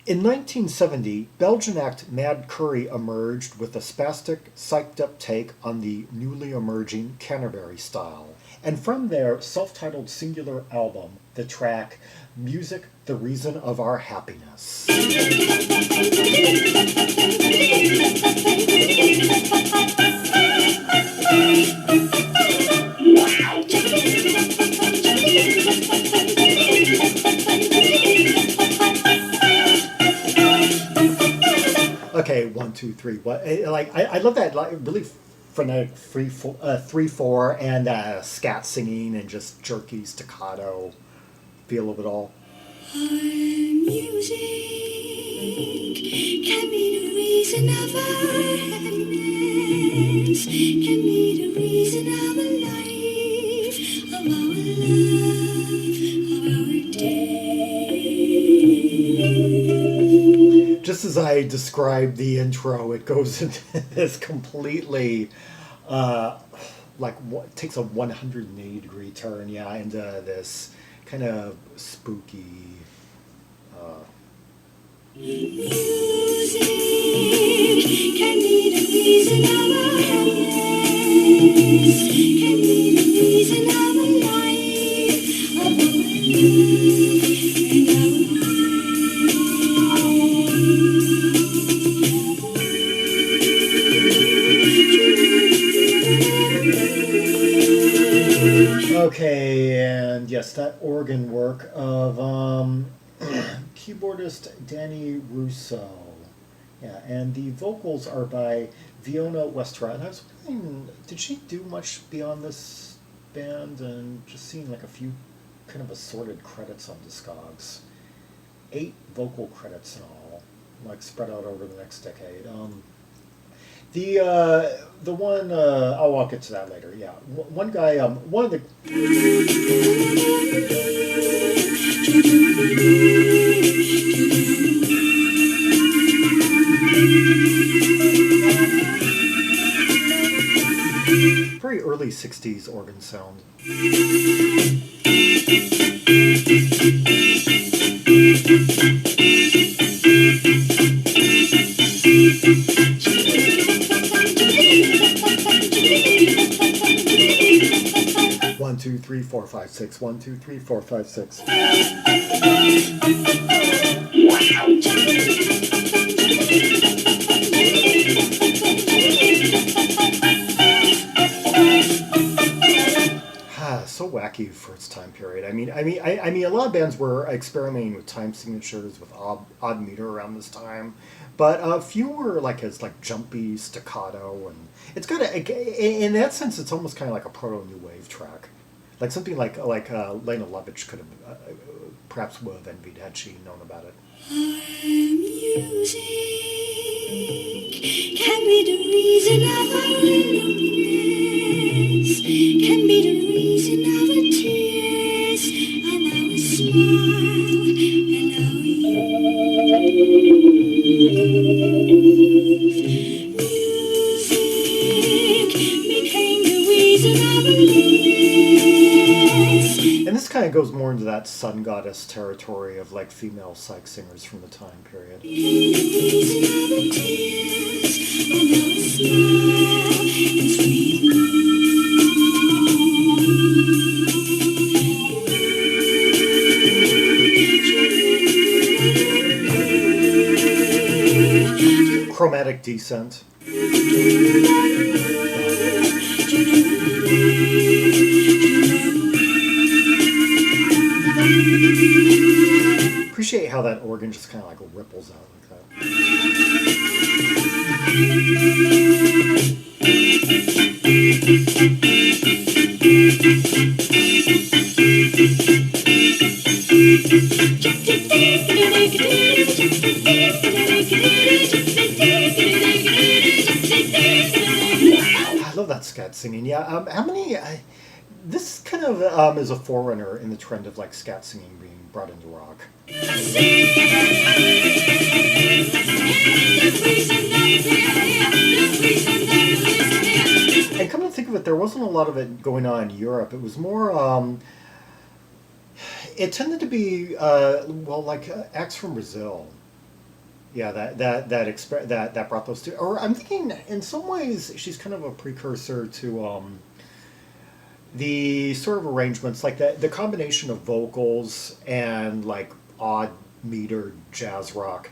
In 1970, Belgian act Mad Curry emerged with a spastic, psyched-up take on the newly emerging Canterbury style. And from their self-titled singular album, the track Music, the Reason of Our Happiness. Okay, 1, 2, 3. What? I love that. Like really frenetic 3/4 and scat singing and just jerky staccato feel of it all. Music can be the reason of our happiness, can be the reason of our life, of our love, of our day. Just as I described the intro, it goes into this completely, takes a 180-degree turn, into this kind of spooky. Music can be the reason of our happiness, can be the reason of our life, of our love and our Okay, and yes, that organ work of keyboardist Dany Rousseau. Yeah, and the vocals are by Viona Westra. And I was wondering, did she do much beyond this band? And just seeing like a few kind of assorted credits on Discogs. 8 vocal credits in all, like spread out over the next decade. The one I'll get to that later. Yeah, one guy, one of the very early '60s organ sound. 1, 2, 3, 4, 5, 6. 1, 2, 3, 4, 5, 6. So wacky for its time period. I mean, a lot of bands were experimenting with time signatures with odd meter around this time, but few were as jumpy staccato, and it's got in that sense, it's almost kind of like a proto new wave track, like something like Lena Lovitch could have perhaps would have envied had she known about it. music can be the reason of our loneliness, can be the reason of our tears, and our smile, and our youth. Music became the reason of our loneliness. And this kind of goes more into that sun goddess territory of female psych singers from the time period. Chromatic descent. Appreciate how that organ just kind of ripples out like that. I love that scat singing. Yeah, how many? This kind of is a forerunner in the trend of scat singing being brought into rock. And come to think of it, there wasn't a lot of it going on in Europe. It was more, it tended to be, acts from Brazil. yeah, that brought those two. Or I'm thinking, in some ways, she's kind of a precursor to the sort of arrangements, like the combination of vocals and like odd meter jazz rock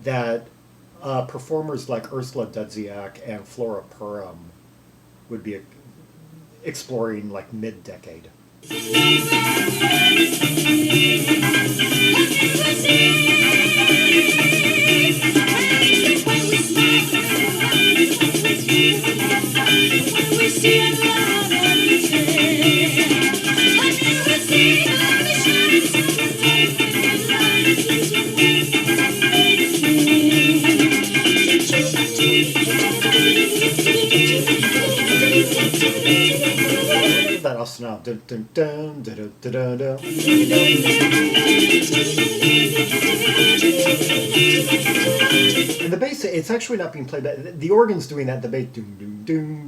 that performers like Ursula Dudziak and Flora Purim would be exploring like mid-decade. That also now. Dun, dun, dun, dun, dun, dun, dun. And the bass, it's actually not being played, but the organ's doing that. The bass, doom, doom, doom.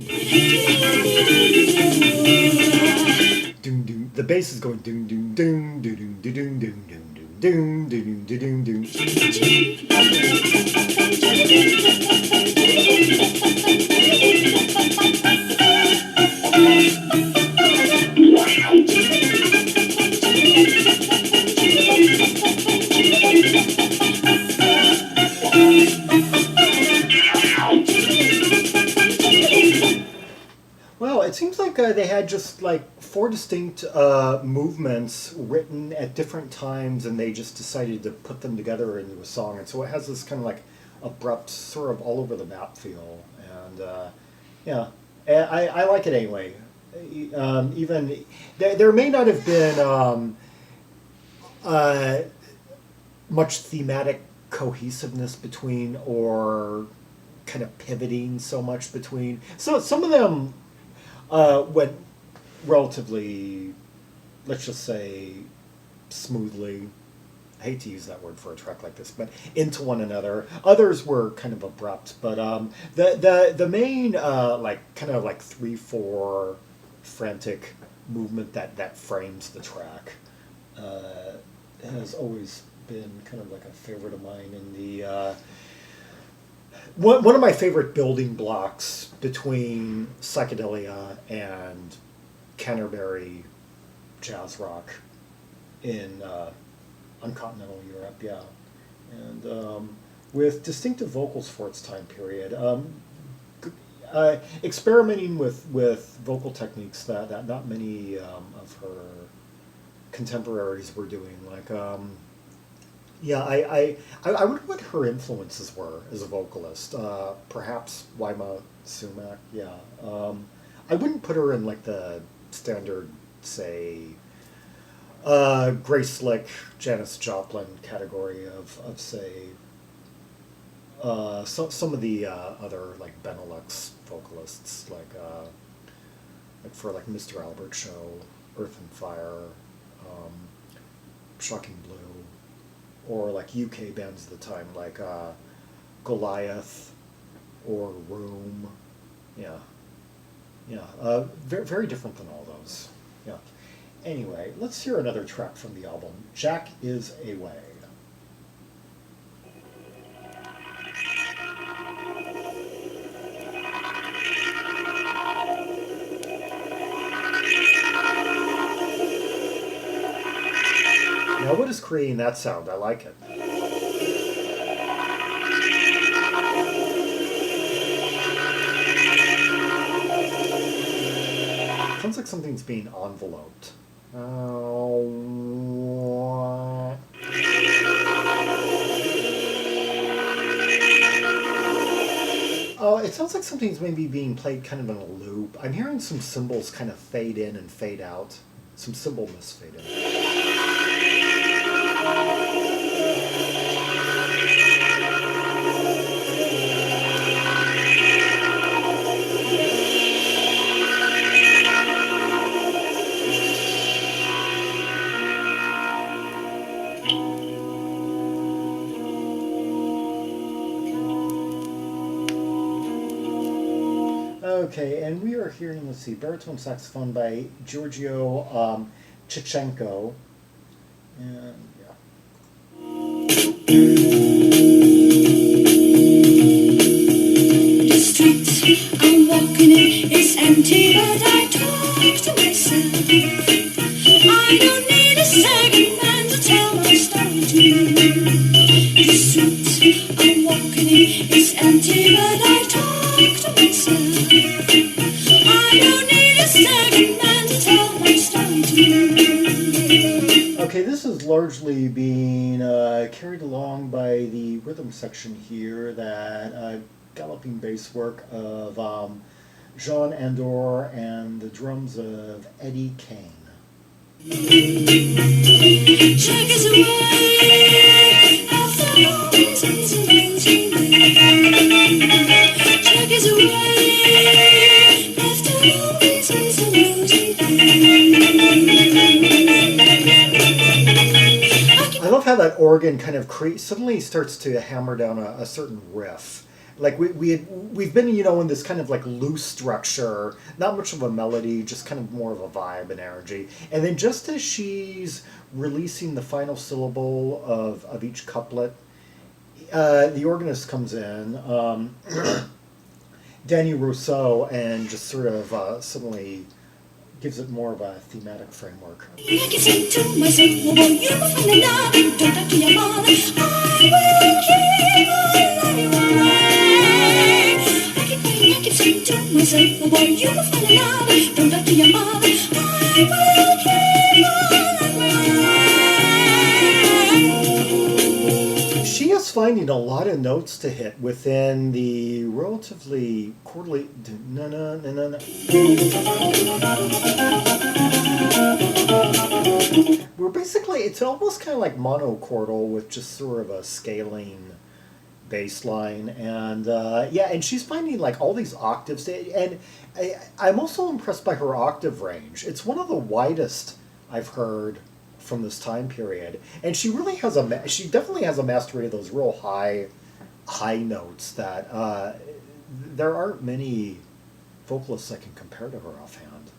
Doom, doom. The bass is going doom, doom, doom, doom, doom, doom, doom, doom, doom, doom, doom, doom, doom. Well, it seems like they had just like four distinct movements written at different times, and they just decided to put them together into a song. And so it has this kind of like abrupt, sort of all over the map feel. And yeah, I like it anyway. Even there may not have been much thematic cohesiveness between, or kind of pivoting so much between. So some of them went relatively, let's just say, smoothly. I hate to use that word for a track like this, but into one another. Others were kind of abrupt, but the main like kind of like 3/4 frantic movement that frames the track has always been kind of like a favorite of mine. In the one of my favorite building blocks between psychedelia and Canterbury jazz rock in on continental Europe, yeah, and with distinctive vocals for its time period. Experimenting with vocal techniques that not many of her contemporaries were doing, like yeah, I wonder what her influences were as a vocalist. Perhaps Wyma Sumac, yeah. I wouldn't put her in like the standard, say, Grace Slick, Janis Joplin category of say, some of the other like Benelux vocalists, like for like Mr. Albert Show, Earth and Fire, Shocking Blue, or like UK bands at the time, like Goliath or Room. Yeah. Yeah. Very, very different than all those. Yeah. Anyway, let's hear another track from the album. Jack is Away. Now, what is creating that sound? I like it. Sounds like something's being enveloped. Oh, it sounds like something's maybe being played kind of in a loop. I'm hearing some cymbals kind of fade in and fade out. Some cymbal misfade in. Okay, and we are hearing, let's see, baritone saxophone by Giorgio Chitschenko. And yeah. The street I'm walking in is empty, but I talk to myself. I don't need a second man to tell my story to. Okay, this is largely being carried along by the rhythm section here, that galloping bass work of Jean Andore and the drums of Eddy Kane. Check is away after all these easy Check is away after all these easy I love how that organ kind of suddenly starts to hammer down a certain riff. Like we've been, in this kind of like loose structure, not much of a melody, just kind of more of a vibe and energy. And then just as she's releasing the final syllable of each couplet, the organist comes in, Dany Rousseau, and just sort of suddenly gives it more of a thematic framework. I can say to myself, oh boy, you will find another. Don't talk to your mother. I will keep on loving you. I can say to myself, oh boy, you will find another. Don't talk to your mother. I will keep on loving you. She is finding a lot of notes to hit within the relatively chordally. We're basically, it's almost kind of like monochordal with just sort of a scaling bass line, and and she's finding like all these octaves, and I'm also impressed by her octave range. It's one of the widest I've heard from this time period, and she really has she definitely has a mastery of those real high notes that there aren't many vocalists that can compare to her offhand.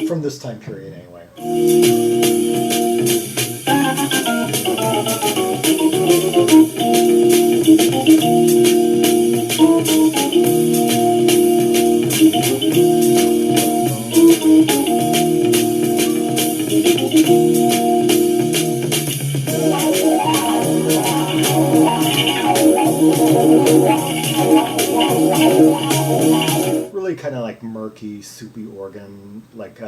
From this time period, anyway. Really kind of like murky, soupy organ, like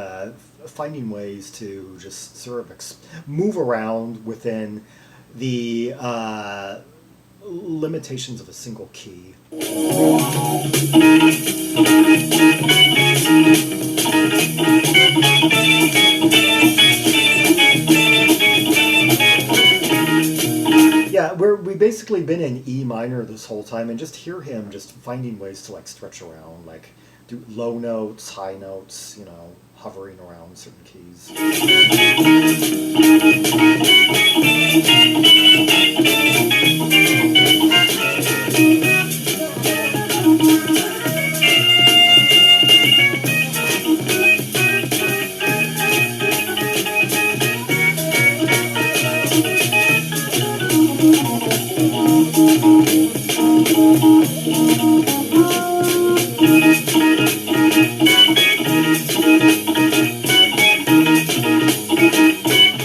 finding ways to just sort of move around within the limitations of a single key. Yeah, we've basically been in E minor this whole time, and just hear him just finding ways to like stretch around, like do low notes, high notes, hovering around certain keys.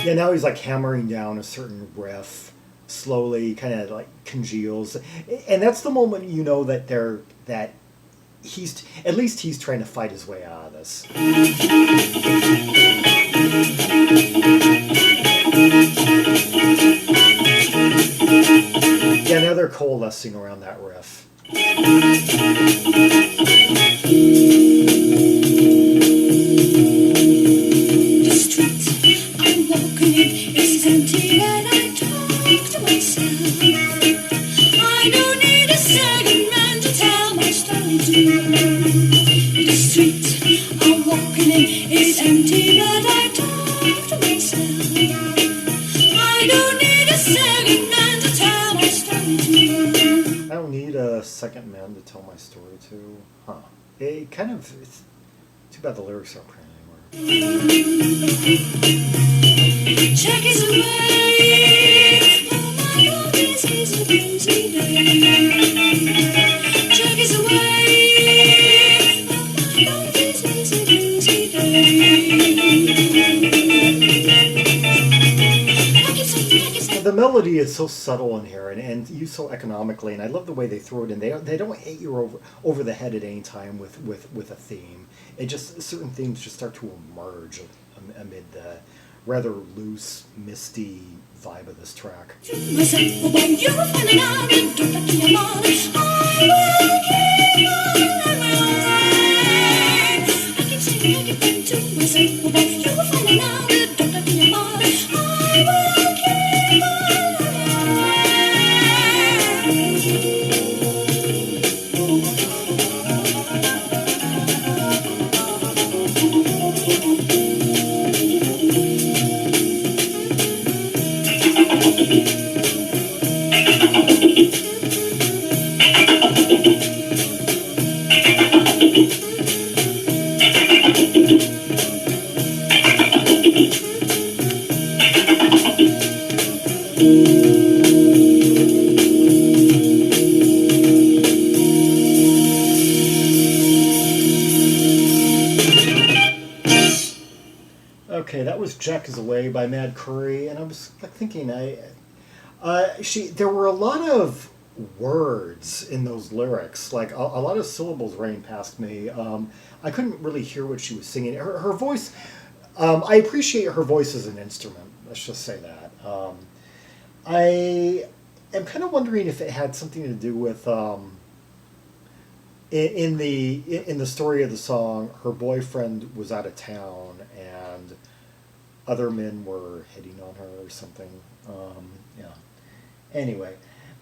Yeah, now he's like hammering down a certain riff, slowly, kind of like congeals, and that's the moment you know that he's at least he's trying to fight his way out of this. Yeah, now they're coalescing around that riff. The street I'm walking in is empty, and I talk to myself. I don't need a second man to tell my story to. The street I'm walking in is empty, but I talk to myself. I don't need a second man to tell my story to. I don't need a second man to tell my story to. Huh. It's too bad the lyrics aren't printed anymore. Check is away. Oh my God, this is a crazy day. melody is so subtle in here and used so economically, and I love the way they throw it in. They don't hit you over the head at any time with a theme. It just certain themes just start to emerge amid the rather loose, misty vibe of this track. Okay, that was Jack is Away by Mad Curry, and I was like thinking, there were a lot of words in those lyrics, like a lot of syllables ran past me. I couldn't really hear what she was singing. Her voice, I appreciate her voice as an instrument. Let's just say that. I am kind of wondering if it had something to do with in the story of the song, her boyfriend was out of town and other men were hitting on her or something. Yeah. Anyway,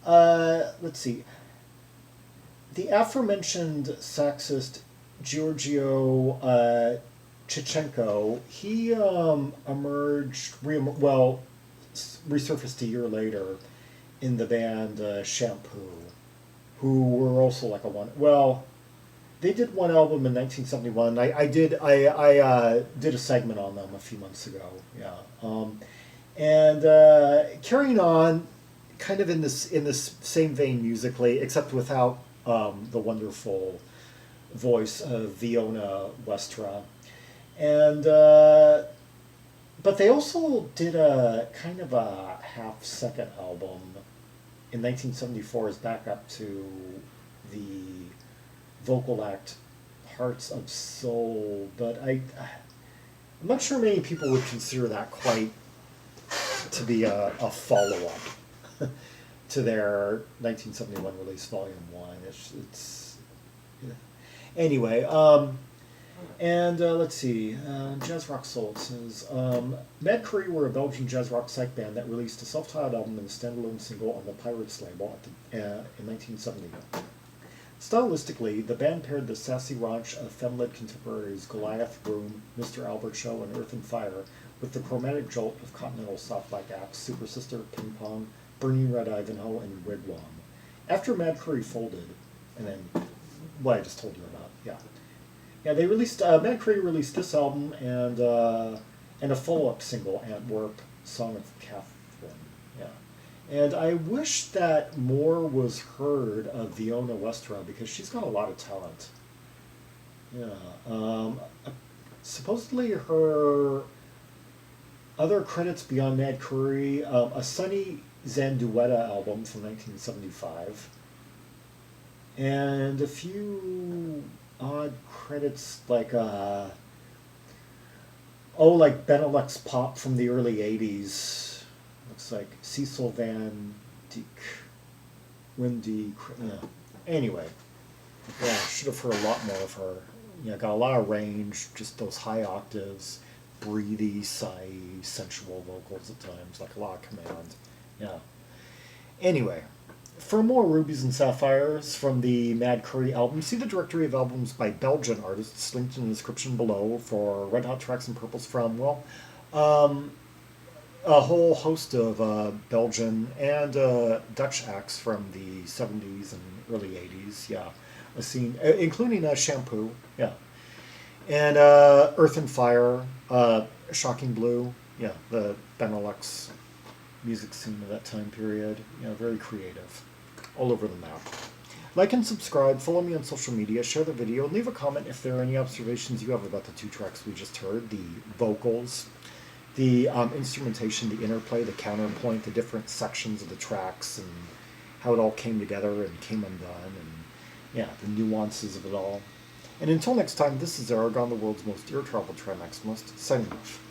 let's see. The aforementioned saxist Giorgio Chitschenko, he resurfaced a year later in the band Shampoo, who were also like they did one album in 1971. I did a segment on them a few months ago. Yeah, and carrying on, kind of in this same vein musically, except without the wonderful voice of Viona Westra, and but they also did a kind of a half-second album in 1974 as backup to the vocal act Hearts of Soul, but I'm not sure many people would consider that quite to be a follow-up to their 1971 release, Volume 1. It's yeah. Anyway, and let's see, Jazz Rock Soul, it says, Mad Curry were a Belgian jazz rock psych band that released a self-titled album and a standalone single on the Pirates label in 1970. Stylistically, the band paired the sassy raunch of femme-led contemporaries Goliath, Room, Mr. Albert Show, and Earth and Fire with the chromatic jolt of continental soft black acts, Super Sister, Ping Pong, Burning Red Ivanhoe, and Wigwam. After Mad Curry folded, and then what I just told you about, yeah, they released Mad Curry released this album and a follow-up single, Antwerp, Song of Catherine. Yeah. And I wish that more was heard of Viona Westra because she's got a lot of talent. Yeah. Supposedly her other credits beyond Mad Curry, a Sunny Zanduetta album from 1975, and a few odd credits like Benelux pop from the early 80s. Looks like Cecil Van Dijk, Wendy. Anyway, yeah, should have heard a lot more of her. Yeah, got a lot of range, just those high octaves, breathy, sighy, sensual vocals at times, like a lot of command. Yeah. Anyway, for more Rubies and Sapphires from the Mad Curry album, see the directory of albums by Belgian artists linked in the description below for Red Hot Tracks and Purples from, a whole host of Belgian and Dutch acts from the 70s and early 80s, yeah. A scene, including Shampoo, yeah. And Earth and Fire, Shocking Blue, yeah, the Benelux music scene of that time period, yeah, very creative, all over the map. Like and subscribe, follow me on social media, share the video, and leave a comment if there are any observations you have about the two tracks we just heard, the vocals the instrumentation, the interplay, the counterpoint, the different sections of the tracks, and how it all came together and came undone, and yeah, the nuances of it all. And until next time, this is Zaragon, the world's most irretrievable trimaximalist, signing off.